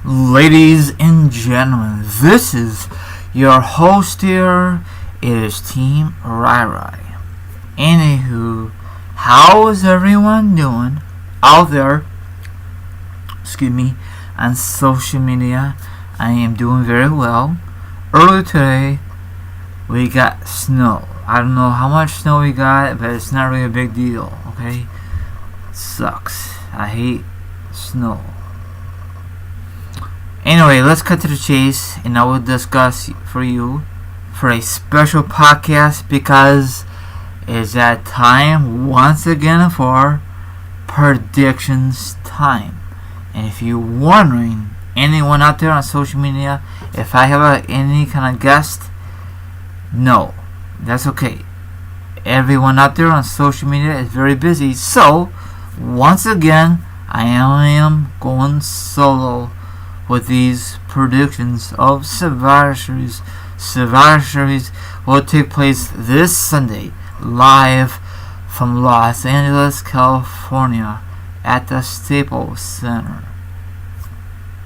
Ladies and gentlemen, this is your host here. It is Team Rai. Anywho, how is everyone doing out there? On social media. I am doing very well. Earlier today, we got snow. I don't know how much snow we got, but it's not really a big deal, okay? It sucks. I hate snow. Anyway, let's cut to the chase, and I will discuss for you for a special podcast because it's that time once again for predictions time. And if you're wondering, anyone out there on social media, if I have any kind of guest, no, that's okay. Everyone out there on social media is very busy, so once again, I am going solo with these predictions of Survivor Series. Survivor Series will take place this Sunday, live from Los Angeles, California, at the Staples Center.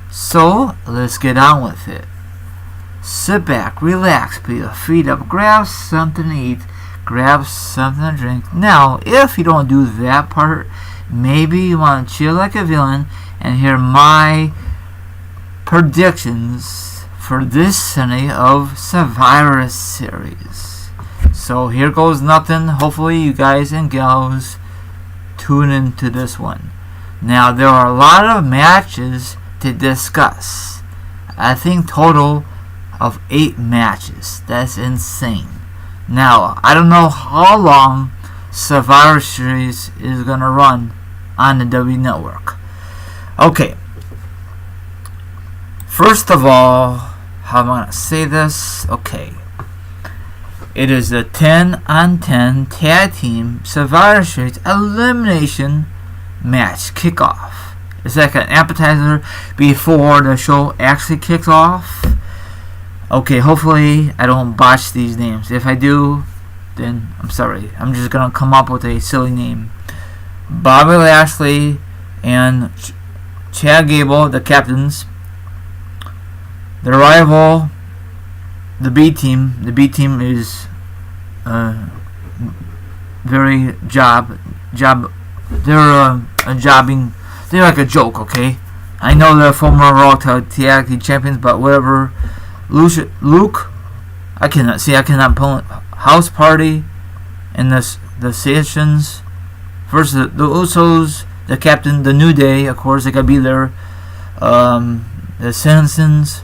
So, let's get on with it. Sit back, relax, put your feet up, grab something to eat, grab something to drink. Now, if you don't do that part, maybe you want to chill like a villain and hear my predictions for this Sunday of Survivor Series. So here goes nothing. Hopefully you guys and gals tune into this one. Now there are a lot of matches to discuss. I think total of 8 matches. That's insane. Now I don't know how long Survivor Series is gonna run on the WWE Network. Okay. First of all, how am I going to say this? Okay. It is a 10-on-10 tag team Survivor Series elimination match kickoff. It's like an appetizer before the show actually kicks off. Okay, hopefully I don't botch these names. If I do, then I'm sorry. I'm just going to come up with a silly name. Bobby Lashley and Chad Gable, the captains. The rival, the B team. The B team is very job. They're jobbing. They're like a joke, okay? I know they're former Raw Tag Team champions, but whatever. Luke, I cannot pull House Party, and the Sessions versus the Usos, the Captain, the New Day. Of course, they gotta be there. The Simpsons.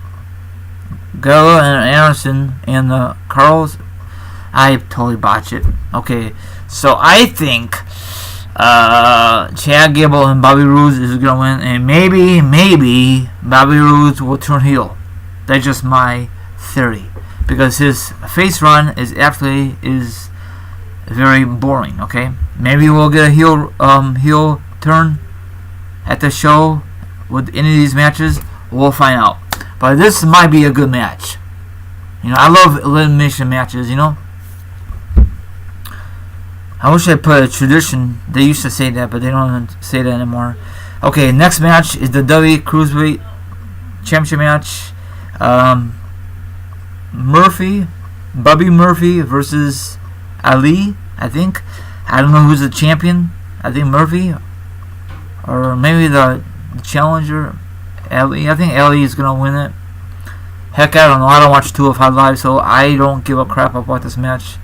Gala and Anderson and the Carls. I totally botched it. Okay, so I think Chad Gable and Bobby Roode is gonna win, and maybe Bobby Roode will turn heel. That's just my theory because his face run is very boring. Okay, maybe we'll get a heel turn at the show with any of these matches. We'll find out. But this might be a good match. You know, I love elimination matches, you know. I wish I put a tradition. They used to say that, but they don't say that anymore. Okay, next match is the WWE Cruiserweight Championship match. Bobby Murphy versus Ali, I think. I don't know who's the champion. I think Murphy. Or maybe the challenger. Ali. I think Ali is gonna win it. Heck, I don't know. I don't watch 205 Live, so I don't give a crap about this match.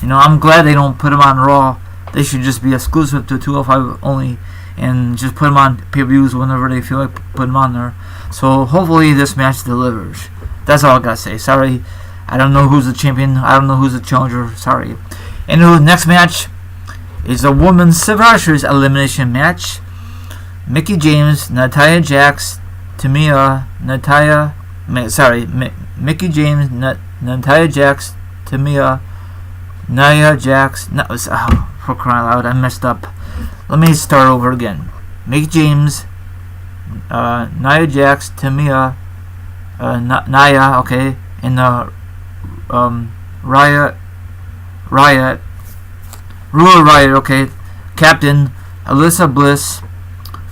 You know, I'm glad they don't put him on Raw. They should just be exclusive to 205 only, and just put him on pay-per-views whenever they feel like putting him on there. So hopefully this match delivers. That's all I gotta say. Sorry, I don't know who's the champion. I don't know who's the challenger. Sorry. And the next match is a women's Survivor Series elimination match. Mickie James, Nia Jax, Mickie James, Nia Jax, Nia Jax. No, for crying out loud, I messed up. Let me start over again. Mickie James, Nia Jax, Nia, okay, and Ruler Riot, okay, Captain Alyssa Bliss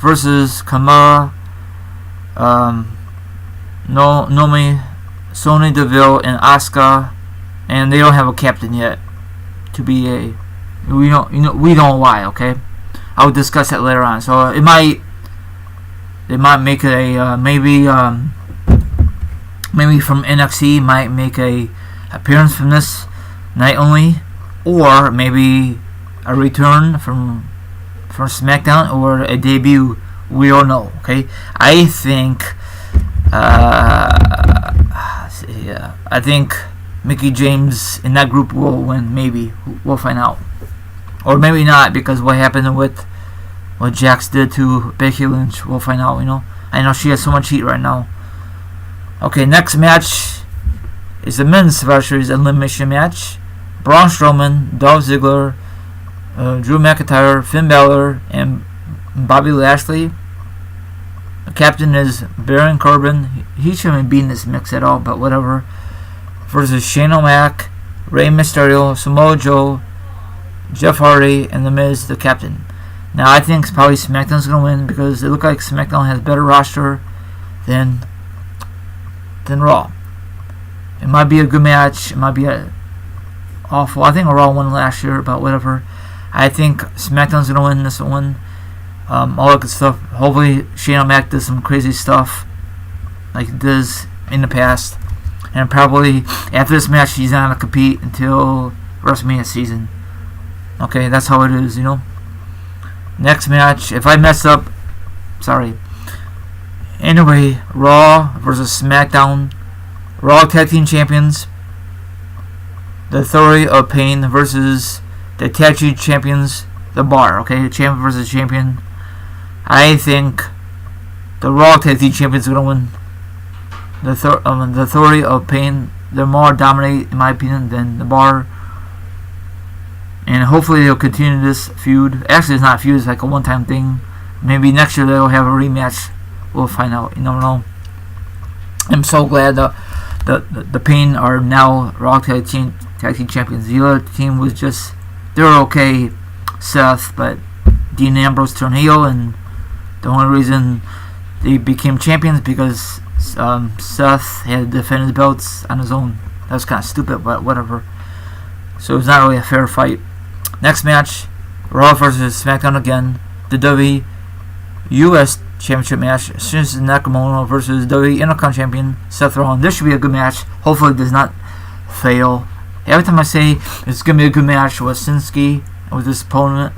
versus Kamala No, Nomi, Sonya Deville, and Asuka, and they don't have a captain yet. To be a, we don't know why. Okay, I'll discuss that later on. So they might make a maybe from NXT might make a appearance from this night only, or maybe a return from SmackDown or a debut. We don't know. Okay, I think I think Mickie James in that group will win. Maybe we'll find out, or maybe not, because what happened with what Jax did to Becky Lynch. We'll find out. I know she has so much heat right now. Okay, next match is the men's Survivor Series elimination match. Braun Strowman, Dolph Ziggler, Drew McIntyre, Finn Balor, and Bobby Lashley. The captain is Baron Corbin. He shouldn't be in this mix at all, but whatever. Versus Shane O'Mac, Rey Mysterio, Samoa Joe, Jeff Hardy, and The Miz, the captain. Now I think probably SmackDown's going to win because it looks like SmackDown has a better roster than Raw. It might be a good match. It might be awful. I think Raw won last year, but whatever. I think SmackDown's going to win this one. All that good stuff. Hopefully Shane O'Mac does some crazy stuff like he does in the past. And probably after this match he's not going to compete until WrestleMania season. Okay, that's how it is, Next match, if I mess up, sorry. Anyway, Raw versus SmackDown. Raw Tag Team Champions. The Authority of Pain versus the Tag Team Champions, The Bar. Okay, champion versus champion. I think the Raw Tag Team Champions are going to win. The Authority of Pain, they're more dominant, in my opinion, than The Bar. And hopefully they'll continue this feud. Actually, it's not a feud, it's like a one-time thing. Maybe next year they'll have a rematch. We'll find out. You never know. I'm so glad the Pain are now Raw Tag Team Champions. The other team was just, they were okay, Seth, but Dean Ambrose turned heel, and the only reason they became champions because Seth had to defend his belts on his own. That was kind of stupid, but whatever. So it was not really a fair fight. Next match, Raw versus SmackDown again. The WWE US Championship match. Shinsuke Nakamura versus WWE Intercontinental Champion Seth Rollins. This should be a good match. Hopefully it does not fail. Every time I say it's going to be a good match with Shinsuke and with this opponent,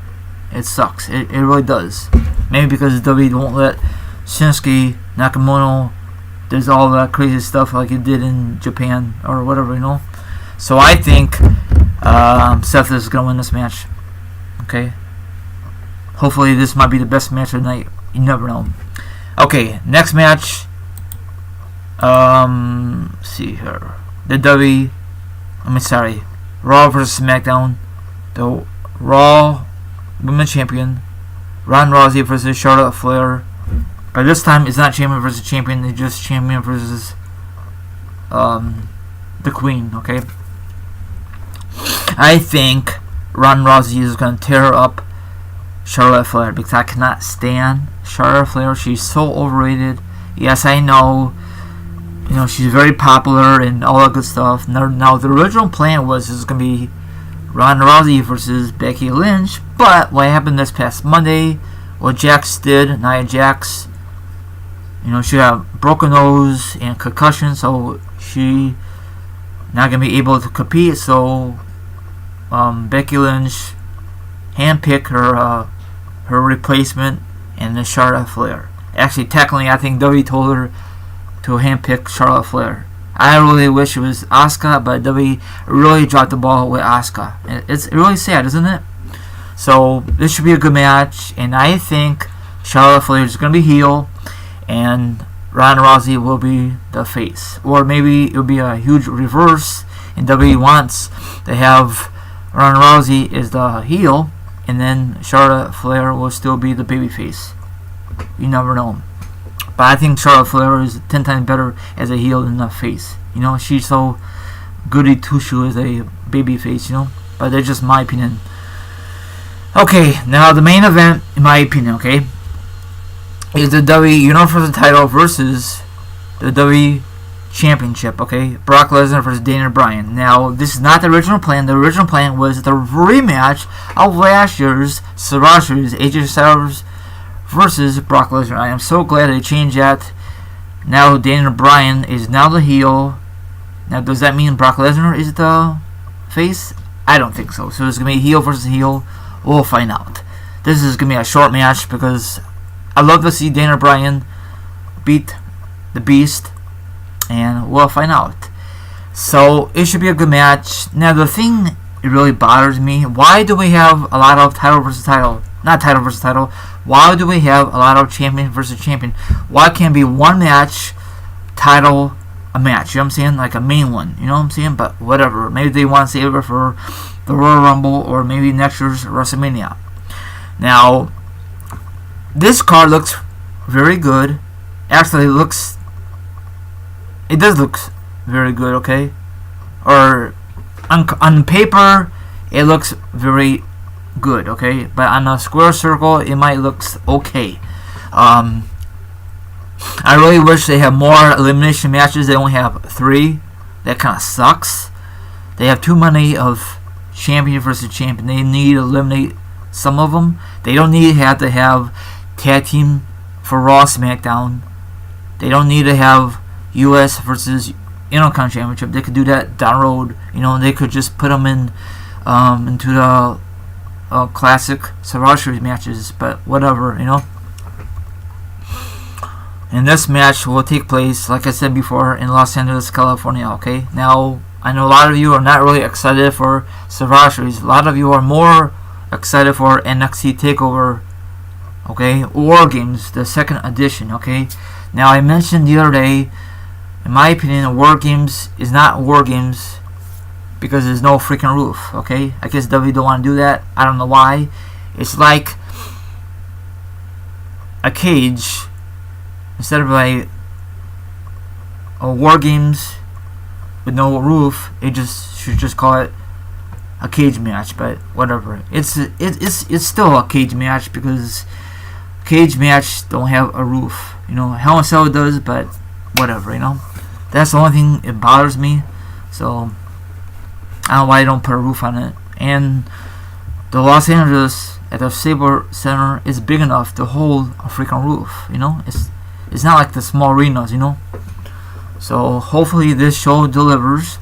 it sucks. It really does. Maybe because WWE won't let Shinsuke Nakamura does all that crazy stuff like it did in Japan or whatever, So I think Seth is going to win this match. Okay. Hopefully this might be the best match of the night. You never know. Okay, next match. See here. Raw versus SmackDown. The Raw Women's Champion, Ronda Rousey versus Charlotte Flair. By this time, it's not champion versus champion. It's just champion versus the Queen. Okay. I think Ronda Rousey is going to tear up Charlotte Flair because I cannot stand Charlotte Flair. She's so overrated. Yes, I know. She's very popular and all that good stuff. Now the original plan was this was going to be Ronda Rousey versus Becky Lynch, but what happened this past Monday, what Jax did, Nia Jax, she had a broken nose and concussion, so she not going to be able to compete, so Becky Lynch handpicked her replacement, and then Charlotte Flair. Actually, technically, I think WWE told her to handpick Charlotte Flair. I really wish it was Asuka, but WWE really dropped the ball with Asuka. It's really sad, isn't it? So this should be a good match, and I think Charlotte Flair is going to be heel, and Ronda Rousey will be the face. Or maybe it will be a huge reverse, and WWE wants to have Ronda Rousey as the heel, and then Charlotte Flair will still be the babyface. You never know. But I think Charlotte Flair is 10 times better as a heel than a face. She's so goody two-shoe as a babyface, But that's just my opinion. Okay, now the main event, in my opinion, okay, is the WWE Universal title versus the WWE Championship, okay? Brock Lesnar versus Daniel Bryan. Now, this is not the original plan. The original plan was the rematch of last year's Survivor Series, AJ Styles versus Brock Lesnar. I am so glad they changed that. Now Daniel Bryan is now the heel. Now, does that mean Brock Lesnar is the face? I don't think so. So it's going to be heel versus heel. We'll find out. This is going to be a short match because I love to see Daniel Bryan beat the Beast. And we'll find out. So it should be a good match. Now the thing it really bothers me, why do we have a lot of title versus title? Not title versus title. Why do we have a lot of champion versus champion? Why can't it be one match, title, a match? You know what I'm saying? Like a main one. You know what I'm saying? But whatever. Maybe they want to save it for the Royal Rumble or maybe next year's WrestleMania. Now, this card looks very good. Actually, it does look very good, okay? Or on paper, it looks very good, okay? But on a square circle, it might look okay. I really wish they had more elimination matches. They only have 3. That kind of sucks. They have too many of champion versus champion. They need to eliminate some of them. They don't need to have tag team for Raw, SmackDown. They don't need to have U.S. versus Intercontinental Championship. They could do that down the road. You know, they could just put them in into the classic Survivor Series matches. But whatever, you know. And this match will take place, like I said before, in Los Angeles, California. Okay. Now, I know a lot of you are not really excited for Survivor Series. A lot of you are more excited for NXT Takeover. Okay, War Games, the second edition. Okay. Now, I mentioned the other day, in my opinion, War Games is not War Games because there's no freaking roof, okay? I guess WWE don't want to do that. I don't know why. It's like a cage instead of like a War Games with no roof. It should just call it a cage match, but whatever. It's still a cage match because cage match don't have a roof. You know, Hell in a Cell does, but whatever, you know. That's the only thing it bothers me. So I don't know why they don't put a roof on it. And the Los Angeles at the Sabre Center is big enough to hold a freaking roof. You know, it's not like the small arenas. You know. So hopefully this show delivers.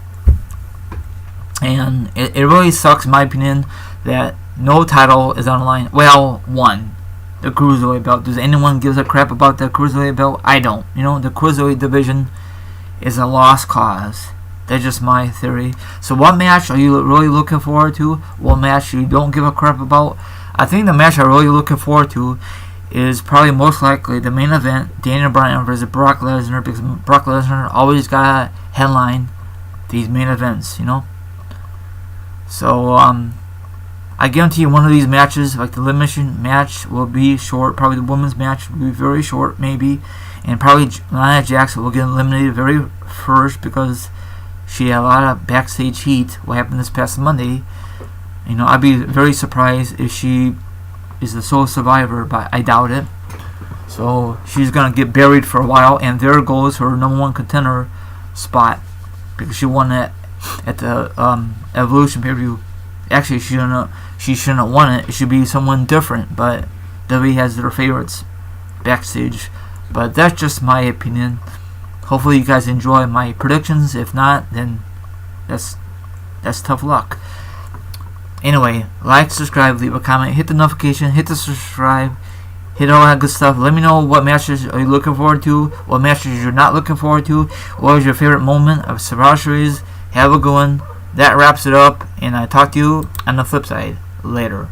And it really sucks, in my opinion, that no title is on the line. Well, one. The Cruiserweight belt. Does anyone give a crap about the Cruiserweight belt? I don't. You know, the Cruiserweight division is a lost cause. That's just my theory. So what match are you really looking forward to? What match you don't give a crap about? I think the match I'm really looking forward to is probably most likely the main event, Daniel Bryan versus Brock Lesnar, because Brock Lesnar always got to headline these main events, you know? So, I guarantee you one of these matches, like the elimination match, will be short. Probably the women's match will be very short, maybe. And probably Nia Jax will get eliminated very first because she had a lot of backstage heat. What happened this past Monday. You know, I'd be very surprised if she is the sole survivor, but I doubt it. So she's going to get buried for a while, and there goes her number 1 contender spot because she won that at the Evolution pay-per-view. Actually, she shouldn't have won it. It should be someone different, but WWE has their favorites backstage. But that's just my opinion. Hopefully you guys enjoy my predictions. If not, then that's tough luck. Anyway, like, subscribe, leave a comment, hit the notification, hit the subscribe, hit all that good stuff. Let me know what matches are you looking forward to, what matches you're not looking forward to, what was your favorite moment of Survivor Series. Have a good one. That wraps it up, and I talk to you on the flip side later.